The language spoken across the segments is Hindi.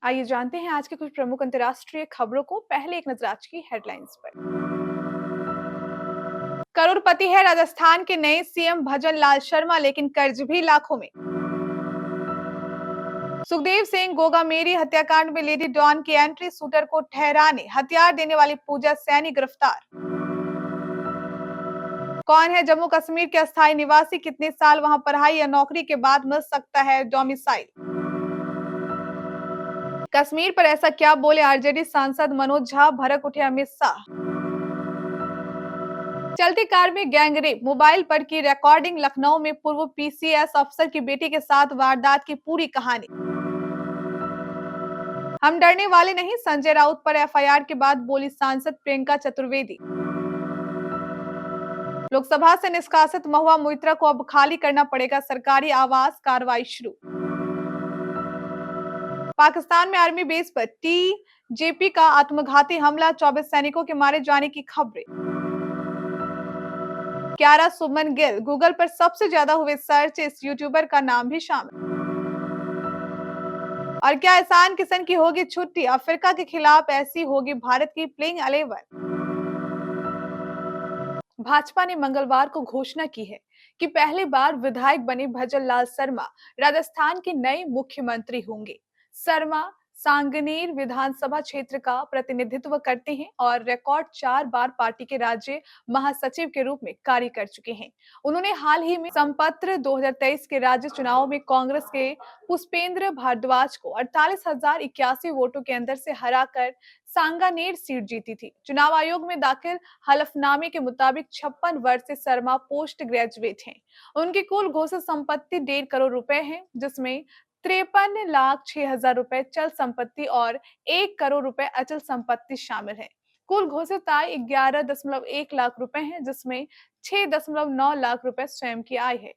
आइए जानते हैं आज के कुछ प्रमुख अंतर्राष्ट्रीय खबरों को। पहले एक नजर आज की हेडलाइंस पर। करोड़पति है राजस्थान के नए सीएम भजन लाल शर्मा, लेकिन कर्ज भी लाखों में। सुखदेव सिंह गोगामेरी हत्याकांड में लेडी डॉन की एंट्री, शूटर को ठहराने हथियार देने वाली पूजा सैनी गिरफ्तार। कौन है जम्मू कश्मीर के अस्थायी निवासी, कितने साल वहां पढ़ाई या नौकरी के बाद मिल सकता है डोमिसाइल। कश्मीर पर ऐसा क्या बोले आरजेडी सांसद मनोज झा, भड़क उठे अमित शाह। चलती कार में गैंगरेप, मोबाइल पर की रिकॉर्डिंग, लखनऊ में पूर्व पीसीएस अफसर की बेटी के साथ वारदात की पूरी कहानी। हम डरने वाले नहीं, संजय राउत पर एफआईआर के बाद बोली सांसद प्रियंका चतुर्वेदी। लोकसभा से निष्कासित महुआ मोइत्रा को अब खाली करना पड़ेगा सरकारी आवास, कार्रवाई शुरू। पाकिस्तान में आर्मी बेस पर टीजेपी का आत्मघाती हमला, 24 सैनिकों के मारे जाने की खबरें। क्यारा सुमन गिल, गूगल पर सबसे ज्यादा हुए सर्च, इस यूट्यूबर का नाम भी शामिल। और क्या ईशान किशन की होगी छुट्टी, अफ्रीका के खिलाफ ऐसी होगी भारत की प्लेइंग 11। भाजपा ने मंगलवार को घोषणा की है कि पहली बार विधायक बने भजन लाल शर्मा राजस्थान के नए मुख्यमंत्री होंगे। शर्मा सांगनेर विधानसभा क्षेत्र का प्रतिनिधित्व करते हैं और रिकॉर्ड 4 बार पार्टी के राज्य महासचिव के रूप में कार्य कर चुके हैं। उन्होंने हाल ही में संपत्र 2023 के राज्य चुनाव में कांग्रेस के पुष्पेंद्र भारद्वाज को 48,081 वोटों के अंतर से हराकर सांगानेर सीट जीती थी। चुनाव आयोग में दाखिल हलफनामे के मुताबिक 56 वर्ष से शर्मा पोस्ट ग्रेजुएट हैं। उनकी कुल घोषित संपत्ति 1.5 करोड़ रुपए है, जिसमें 53,06,000 रुपए चल संपत्ति और 1 करोड़ रुपए अचल संपत्ति शामिल है। कुल घोषित आय 11.1 लाख रुपए है, जिसमें 6.9 लाख रुपए स्वयं की आय है।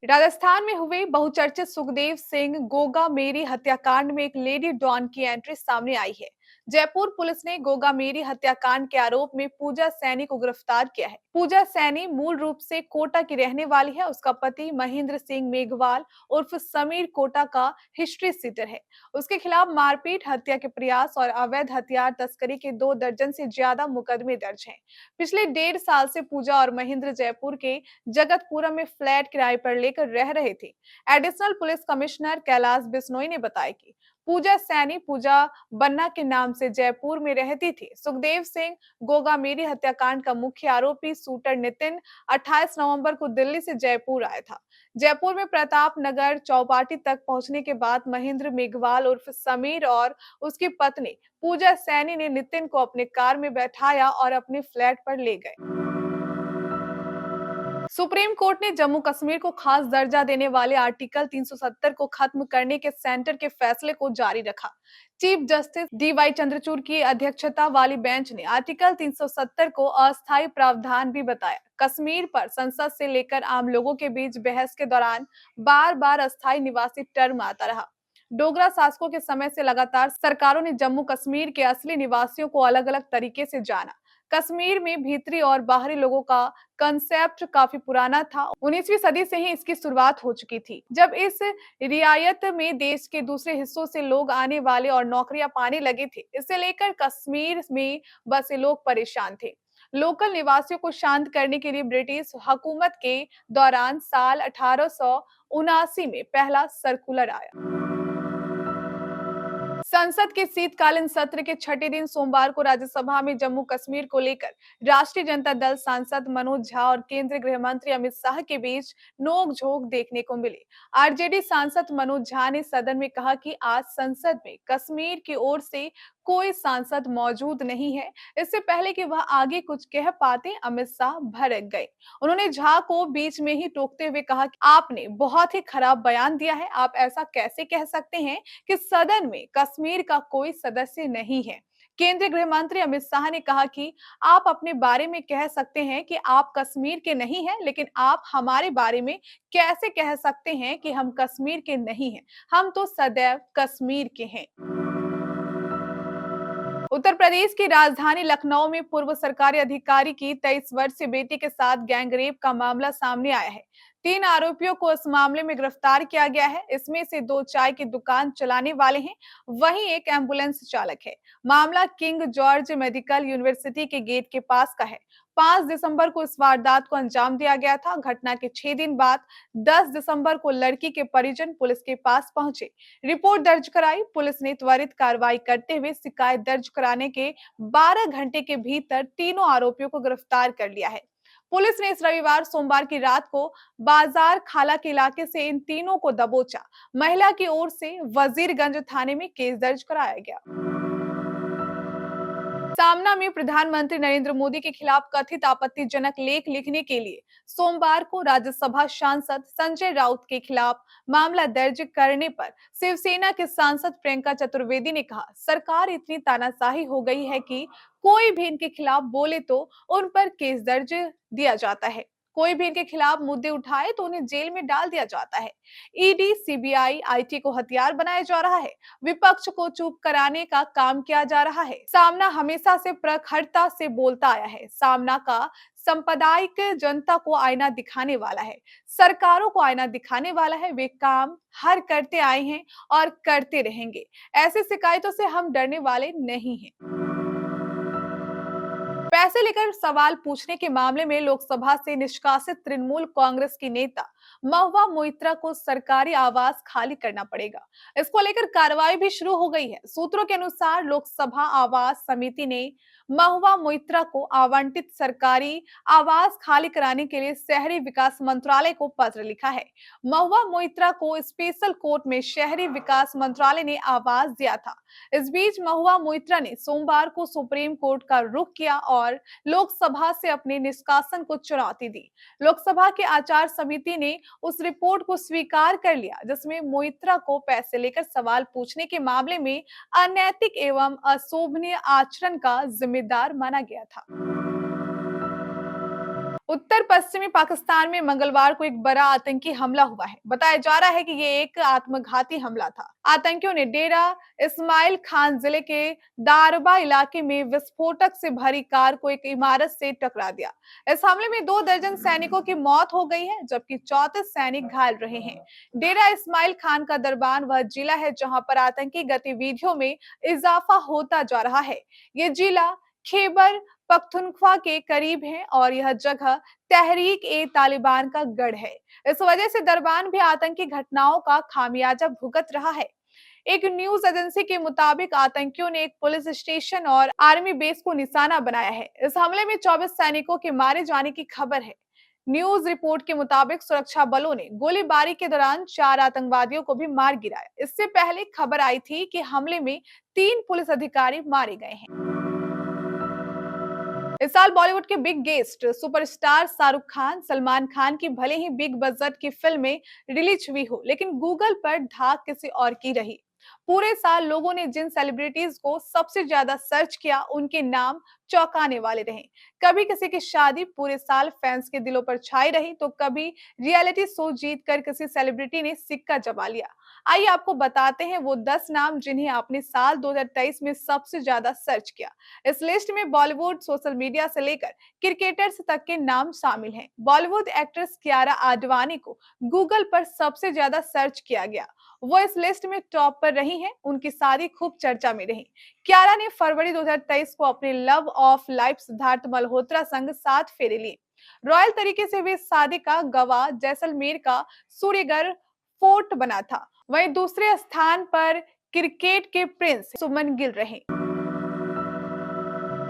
राजस्थान में हुए बहुचर्चित सुखदेव सिंह गोगामेरी हत्याकांड में एक लेडी डॉन की एंट्री सामने आई है। जयपुर पुलिस ने गोगामेरी हत्याकांड के आरोप में पूजा सैनी को गिरफ्तार किया है। पूजा सैनी मूल रूप से कोटा की रहने वाली है। उसका पति महेंद्र सिंह मेघवाल उर्फ समीर कोटा का हिस्ट्री सीटर है। उसके खिलाफ मारपीट, हत्या के प्रयास और अवैध हथियार तस्करी के 2 दर्जन से ज्यादा मुकदमे दर्ज हैं। पिछले 1.5 साल से पूजा और महेंद्र जयपुर के जगतपुरा में फ्लैट किराए पर लेकर रह रहे थे। Additional police commissioner Kailash Bishnoi ने बताया कि पूजा सैनी पूजा बन्ना के नाम से जयपुर में रहती थी। सुखदेव सिंह गोगामेरी हत्याकांड का मुख्य आरोपी शूटर नितिन 28 नवंबर को दिल्ली से जयपुर आया था। जयपुर में प्रताप नगर चौपाटी तक पहुंचने के बाद महेंद्र मेघवाल उर्फ समीर और उसकी पत्नी पूजा सैनी ने नितिन को अपने कार में बैठाया और अपने फ्लैट पर ले गए। सुप्रीम कोर्ट ने जम्मू कश्मीर को खास दर्जा देने वाले आर्टिकल 370 को खत्म करने के सेंटर के फैसले को जारी रखा। चीफ जस्टिस डीवाई चंद्रचूड़ की अध्यक्षता वाली बेंच ने आर्टिकल 370 को अस्थायी प्रावधान भी बताया। कश्मीर पर संसद से लेकर आम लोगों के बीच बहस के दौरान बार-बार अस्थायी निवासी टर्म आता रहा। डोगरा शासकों के समय से लगातार सरकारों ने जम्मू कश्मीर के असली निवासियों को अलग-अलग तरीके से जाना। कश्मीर में भीतरी और बाहरी लोगों का कंसेप्ट काफी पुराना था। 19वीं सदी से ही इसकी शुरुआत हो चुकी थी, जब इस रियायत में देश के दूसरे हिस्सों से लोग आने वाले और नौकरियां पाने लगे थे। इसे लेकर कश्मीर में बसे लोग परेशान थे। लोकल निवासियों को शांत करने के लिए ब्रिटिश हुकूमत के दौरान साल 1879 में पहला सर्कुलर आया। संसद के शीतकालीन सत्र के छठे दिन सोमवार को राज्यसभा में जम्मू कश्मीर को लेकर राष्ट्रीय जनता दल सांसद मनोज झा और केंद्रीय गृह मंत्री अमित शाह के बीच नोकझोंक देखने को मिली। आरजेडी सांसद मनोज झा ने सदन में कहा कि आज संसद में कश्मीर की ओर से कोई सांसद मौजूद नहीं है। इससे पहले कि वह आगे कुछ कह पाते, अमित शाह भड़क गए। उन्होंने झा को बीच में ही टोकते हुए कहा कि आपने बहुत ही खराब बयान दिया है। आप ऐसा कैसे कह सकते हैं कि सदन में कश्मीर का कोई सदस्य नहीं है। केंद्रीय गृह मंत्री अमित शाह ने कहा कि आप अपने बारे में कह सकते हैं कि आप कश्मीर के नहीं हैं, लेकिन आप हमारे बारे में कैसे कह सकते हैं कि हम कश्मीर के नहीं हैं? हम तो सदैव कश्मीर के हैं। उत्तर प्रदेश की राजधानी लखनऊ में पूर्व सरकारी अधिकारी की 23 वर्षीय बेटी के साथ गैंगरेप का मामला सामने आया है। 3 आरोपियों को इस मामले में गिरफ्तार किया गया है। इसमें से 2 चाय की दुकान चलाने वाले हैं, वहीं एक एम्बुलेंस चालक है। मामला किंग जॉर्ज मेडिकल यूनिवर्सिटी के गेट के पास का है। 5 दिसंबर को इस वारदात को अंजाम दिया गया था। घटना के 6 दिन बाद 10 दिसंबर को लड़की के परिजन पुलिस के पास पहुंचे, रिपोर्ट दर्ज कराई। पुलिस ने त्वरित कार्रवाई करते हुए शिकायत दर्ज कराने के 12 घंटे के भीतर तीनों आरोपियों को गिरफ्तार कर लिया है। पुलिस ने इस रविवार सोमवार की रात को बाजार खाला के इलाके से इन तीनों को दबोचा। महिला की ओर से वजीरगंज थाने में केस दर्ज कराया गया। सामना में प्रधानमंत्री नरेंद्र मोदी के खिलाफ कथित आपत्तिजनक लेख लिखने के लिए सोमवार को राज्यसभा सांसद संजय राउत के खिलाफ मामला दर्ज करने पर शिवसेना के सांसद प्रियंका चतुर्वेदी ने कहा, सरकार इतनी तानाशाही हो गई है कि कोई भी इनके खिलाफ बोले तो उन पर केस दर्ज दिया जाता है, कोई भी इनके खिलाफ मुद्दे उठाए तो उन्हें जेल में डाल दिया जाता है। ईडी, सीबीआई, आईटी को हथियार बनाया जा रहा है। विपक्ष को चुप कराने का काम किया जा रहा है। सामना हमेशा से प्रखरता से बोलता आया है। सामना का सांप्रदायिक जनता को आईना दिखाने वाला है, सरकारों को आईना दिखाने वाला है। वे काम हर करते आए हैं और करते रहेंगे। ऐसी शिकायतों से हम डरने वाले नहीं हैं। पैसे लेकर सवाल पूछने के मामले में लोकसभा से निष्कासित तृणमूल कांग्रेस की नेता महुआ मोइत्रा को सरकारी आवास खाली करना पड़ेगा। इसको लेकर कार्रवाई भी शुरू हो गई है। सूत्रों के अनुसार लोकसभा आवास समिति ने महुआ मोइत्रा को आवंटित सरकारी आवास खाली कराने के लिए शहरी विकास मंत्रालय को पत्र लिखा है। महुआ मोइत्रा को स्पेशल कोर्ट में शहरी विकास मंत्रालय ने आवास दिया था। इस बीच महुआ मोइत्रा ने सोमवार को सुप्रीम कोर्ट का रुख किया और लोकसभा से अपने निष्कासन को चुनौती दी। लोकसभा के आचार समिति ने उस रिपोर्ट को स्वीकार कर लिया जिसमें मोइत्रा को पैसे लेकर सवाल पूछने के मामले में अनैतिक एवं अशोभनीय आचरण का जिम्मेदार माना गया था। उत्तर पश्चिमी पाकिस्तान में मंगलवार को एक बड़ा आतंकी हमला हुआ है। बताया जा रहा है कि ये एक आत्मघाती हमला था। आतंकियों ने डेरा इस्माइल खान जिले के दारबा इलाके में विस्फोटक से भरी कार को एक इमारत से टकरा दिया। इस हमले में 2 दर्जन सैनिकों की मौत हो गई है, जबकि 34 सैनिक घायल रहे हैं। डेरा इस्माइल खान का दरबान वह जिला है जहां पर आतंकी गतिविधियों में इजाफा होता जा रहा है। ये जिला खैबर पख्तूनख्वा के करीब है और यह जगह तहरीक ए तालिबान का गढ़ है। इस वजह से दरबान भी आतंकी घटनाओं का खामियाजा भुगत रहा है। एक न्यूज एजेंसी के मुताबिक आतंकियों ने एक पुलिस स्टेशन और आर्मी बेस को निशाना बनाया है। इस हमले में 24 सैनिकों के मारे जाने की खबर है। न्यूज रिपोर्ट के मुताबिक सुरक्षा बलों ने गोलीबारी के दौरान 4 आतंकवादियों को भी मार गिराया। इससे पहले खबर आई थी कि हमले में 3 पुलिस अधिकारी मारे गए हैं। इस साल बॉलीवुड के big guest superstar Shahrukh Khan, Salman Khan की भले ही बिग बजट की फिल्में रिलीज हुई हो, लेकिन गूगल पर धाक किसी और की रही। पूरे साल लोगों ने जिन सेलिब्रिटीज को सबसे ज्यादा सर्च किया, उनके नाम चौंकाने वाले रहे। कभी किसी की शादी पूरे साल फैंस के दिलों पर छाई रही, तो कभी रियलिटी शो जीतकर किसी सेलिब्रिटी ने सिक्का जमा लिया। आइए आपको बताते हैं वो 10 नाम जिन्हें आपने साल 2023 में सबसे ज्यादा सर्च किया। इस लिस्ट में बॉलीवुड, सोशल मीडिया से लेकर क्रिकेटर्स तक के नाम शामिल हैं। बॉलीवुड एक्ट्रेस कियारा आडवाणी को गूगल पर सबसे ज्यादा सर्च किया गया। वो इस लिस्ट में टॉप पर रही हैं। उनकी शादी खूब चर्चा में रही। कियारा ने फरवरी 2023 को अपने love of life Siddharth Malhotra संग 7 फेरे लिए। रॉयल तरीके से हुई शादी का गवाह जैसलमेर का सूर्यगढ़ फोर्ट बना था। वहीं दूसरे स्थान पर क्रिकेट के प्रिंस सुमन गिल रहे।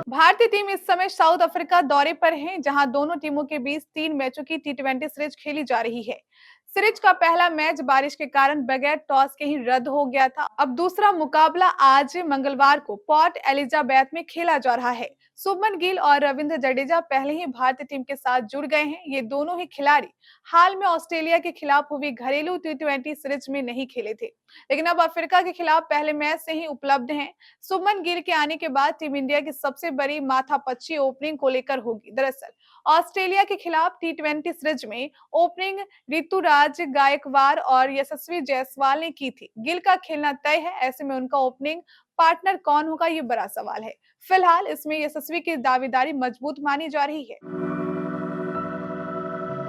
भारतीय टीम इस समय साउथ अफ्रीका दौरे पर है, जहां दोनों टीमों के बीच 3 मैचों की टी20 सीरीज खेली जा रही है। सीरीज का पहला मैच बारिश के कारण बगैर टॉस के ही रद्द हो गया था। अब दूसरा मुकाबला आज मंगलवार को पोर्ट एलिजाबेथ में खेला जा रहा है। शुभमन गिल और रविंद्र जडेजा पहले ही भारतीय टीम के साथ जुड़ गए हैं। ये दोनों ही खिलाड़ी हाल में ऑस्ट्रेलिया के खिलाफ हुई घरेलू टी20 सीरीज में नहीं खेले थे, लेकिन अब अफ्रीका के खिलाफ पहले मैच से ही उपलब्ध हैं। शुभमन गिल के आने के बाद टीम इंडिया की सबसे बड़ी माथापच्ची ओपनिंग को लेकर होगी। दरअसल ऑस्ट्रेलिया के खिलाफ टी20 सीरीज में ओपनिंग ऋतुराज गायकवाड़ और यशस्वी जायसवाल ने की थी। गिल का खेलना तय है, ऐसे में उनका ओपनिंग पार्टनर कौन होगा, ये बड़ा सवाल है। फिलहाल इसमें यशस्वी की दावेदारी मजबूत मानी जा रही है।